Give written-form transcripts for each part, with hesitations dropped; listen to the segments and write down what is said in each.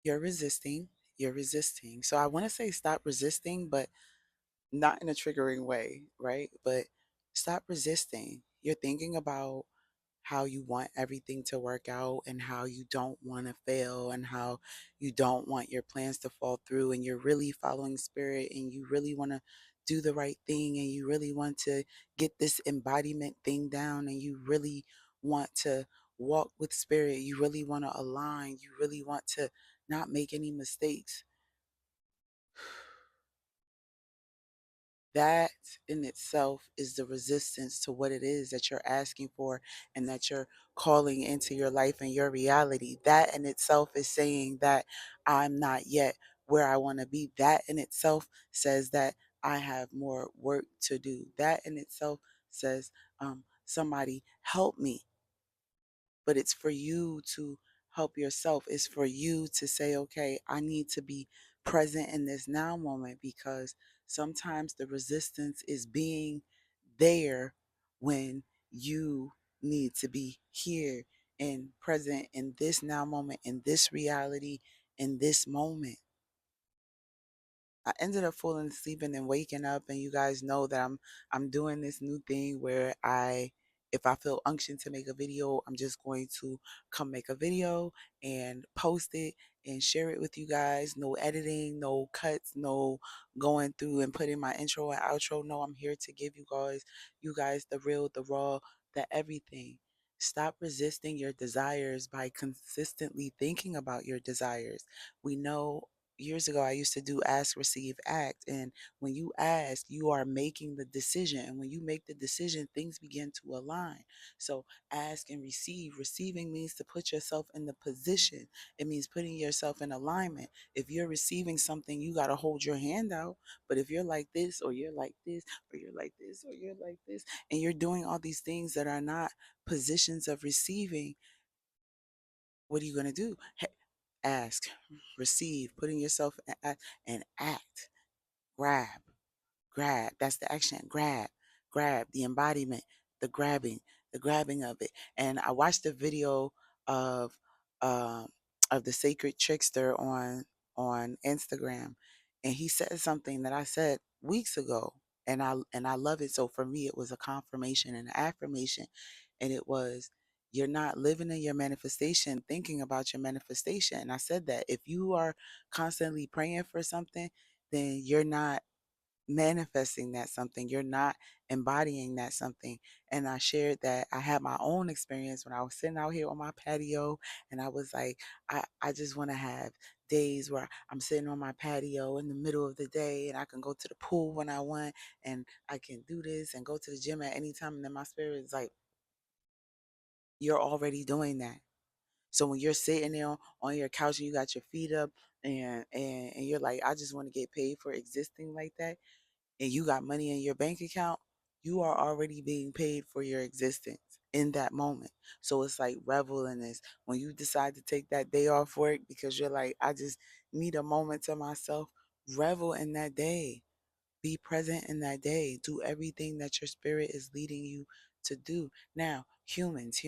You're resisting. You're resisting. So I want to say stop resisting, but not in a triggering way, right? But stop resisting. You're thinking about how you want everything to work out and how you don't want to fail and how you don't want your plans to fall through, and you're really following spirit and you really want to do the right thing and you really want to get this embodiment thing down and you really want to walk with spirit, you really want to align, you really want to not make any mistakes. That in itself is the resistance to what it is that you're asking for and that you're calling into your life and your reality. That in itself is saying that I'm not yet where I want to be. That in itself says that I have more work to do. That in itself says, somebody help me. But it's for you to help yourself. It's for you to say, okay, I need to be present in this now moment, because sometimes the resistance is being there when you need to be here and present in this now moment, in this reality, in this moment. I ended up falling asleep and then waking up, and you guys know that I'm doing this new thing where if I feel unction to make a video, I'm just going to come make a video and post it and share it with you guys. No editing, no cuts, no going through and putting my intro and outro. No, I'm here to give you guys the real, the raw, the everything. Stop resisting your desires by consistently thinking about your desires. We know years ago I used to do ask, receive, act. And when you ask, you are making the decision. And when you make the decision, things begin to align. So ask and receive. Receiving means to put yourself in the position. It means putting yourself in alignment. If you're receiving something, you got to hold your hand out. But if you're like this, or you're like this, or you're like this, or you're like this, and you're doing all these things that are not positions of receiving, what are you going to do? Ask, receive, putting yourself and act, grab, grab. That's the action. Grab, the embodiment, the grabbing, the grabbing of it. And I watched a video of um of the sacred trickster on Instagram, and he said something that I said weeks ago, and I love it. So for me, it was a confirmation and an affirmation, and it was, you're not living in your manifestation thinking about your manifestation. And I said that if you are constantly praying for something, then you're not manifesting that something, you're not embodying that something. And I shared that I had my own experience when I was sitting out here on my patio, and I was like, I just want to have days where I'm sitting on my patio in the middle of the day and I can go to the pool when I want, and I can do this and go to the gym at any time. And then my spirit is like, you're already doing that. So when you're sitting there on your couch and you got your feet up, and you're like, I just want to get paid for existing like that, and you got money in your bank account, you are already being paid for your existence in that moment. So it's like, revel in this. When you decide to take that day off work because you're like, I just need a moment to myself, revel in that day. Be present in that day. Do everything that your spirit is leading you to do. Now, humans.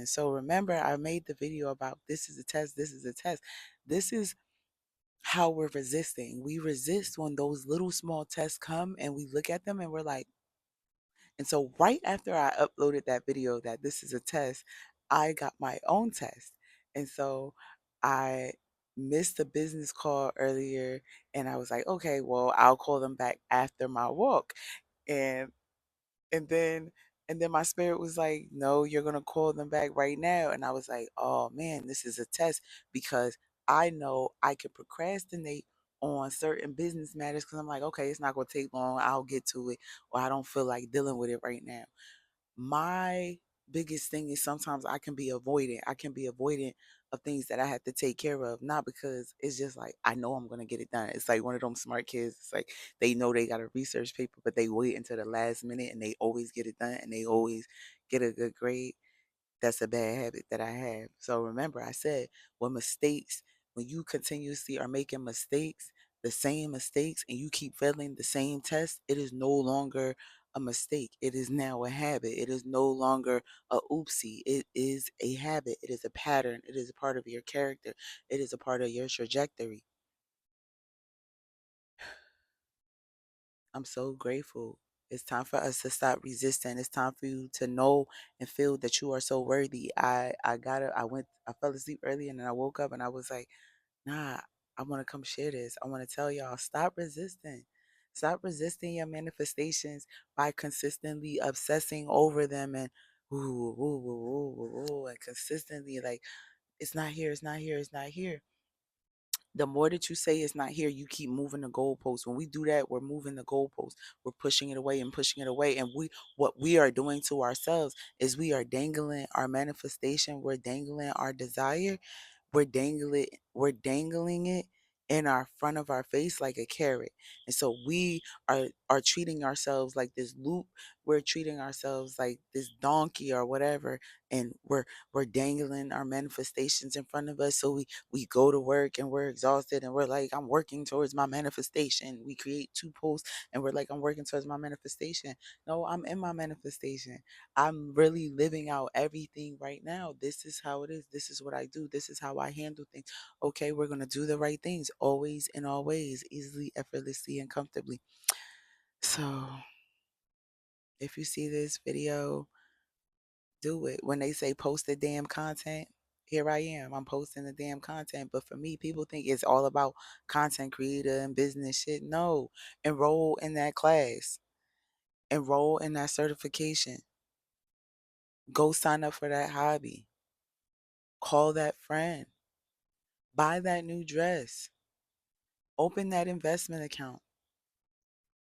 So remember, I made the video about this is a test, this is a test. This is how we're resisting. We resist when those little small tests come and we look at them and we're like, and so right after I uploaded that video that this is a test, I got my own test. And so I missed a business call earlier, and I was like, okay, well, I'll call them back after my walk. And and then and then my spirit was like, no, you're gonna call them back right now. And I was like, oh man, this is a test, because I know I can procrastinate on certain business matters because I'm like, okay, it's not gonna take long, I'll get to it, or I don't feel like dealing with it right now. My biggest thing is sometimes I can be avoidant. I can be avoidant of things that I have to take care of, not because it's just like I know I'm gonna get it done. It's like one of them smart kids. It's like they know they got a research paper, but they wait until the last minute and they always get it done and they always get a good grade. That's a bad habit that I have. So remember, I said, when you continuously are making mistakes, the same mistakes, and you keep failing the same test, it is no longer a mistake. It is now a habit. It is no longer a oopsie. It is a habit. It is a pattern. It is a part of your character. It is a part of your trajectory. I'm so grateful. It's time for us to stop resisting. It's time for you to know and feel that you are so worthy. I fell asleep early and then I woke up and I was like, nah, I want to come share this. I want to tell y'all, stop resisting. Stop resisting your manifestations by consistently obsessing over them and ooh, ooh, ooh, ooh, ooh, and consistently like it's not here, it's not here, it's not here. The more that you say it's not here, you keep moving the goalpost. When we do that, we're moving the goalpost. We're pushing it away and pushing it away. And what we are doing to ourselves is we are dangling our manifestation. We're dangling our desire. We're dangling it in our front of our face like a carrot. And so we are treating ourselves like this loop. We're treating ourselves like this donkey or whatever. And we're dangling our manifestations in front of us. So we go to work and we're exhausted and we're like, I'm working towards my manifestation. We create two posts and we're like, I'm working towards my manifestation. No, I'm in my manifestation. I'm really living out everything right now. This is how it is. This is what I do. This is how I handle things. Okay, we're going to do the right things always and always, easily, effortlessly, and comfortably. So if you see this video, do it. When they say post the damn content, here I am. I'm posting the damn content. But for me, people think it's all about content creator and business shit. No, enroll in that class, enroll in that certification, go sign up for that hobby, call that friend, buy that new dress, open that investment account,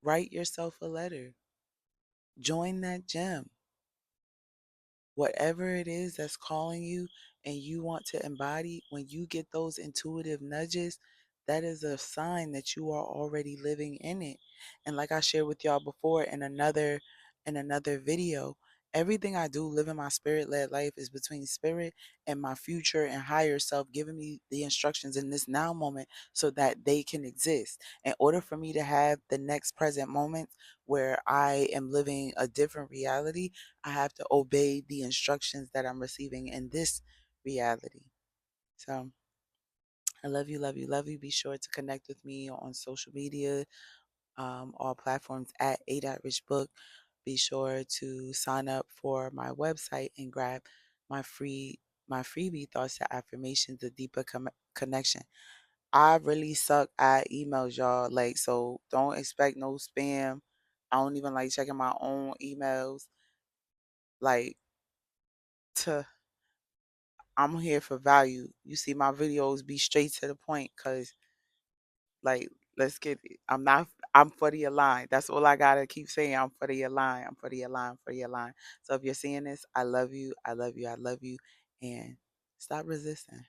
write yourself a letter, join that gym. Whatever it is that's calling you and you want to embody, when you get those intuitive nudges, that is a sign that you are already living in it. And like I shared with y'all before in another video, everything I do living my spirit led life is between spirit and my future and higher self giving me the instructions in this now moment so that they can exist. In order for me to have the next present moment where I am living a different reality, I have to obey the instructions that I'm receiving in this reality. So I love you, love you, love you. Be sure to connect with me on social media, all platforms at A.Rich Book. Be sure to sign up for my website and grab my free my freebie thoughts to affirmations, the deeper connection. I really suck at emails, y'all. Like, so don't expect no spam. I don't even like checking my own emails. Like, to I'm here for value. You see my videos be straight to the point because, like, let's get it. I'm for the align. That's all I gotta keep saying. I'm for the align. I'm for the align, for the align. So if you're seeing this, I love you. I love you. I love you. And stop resisting.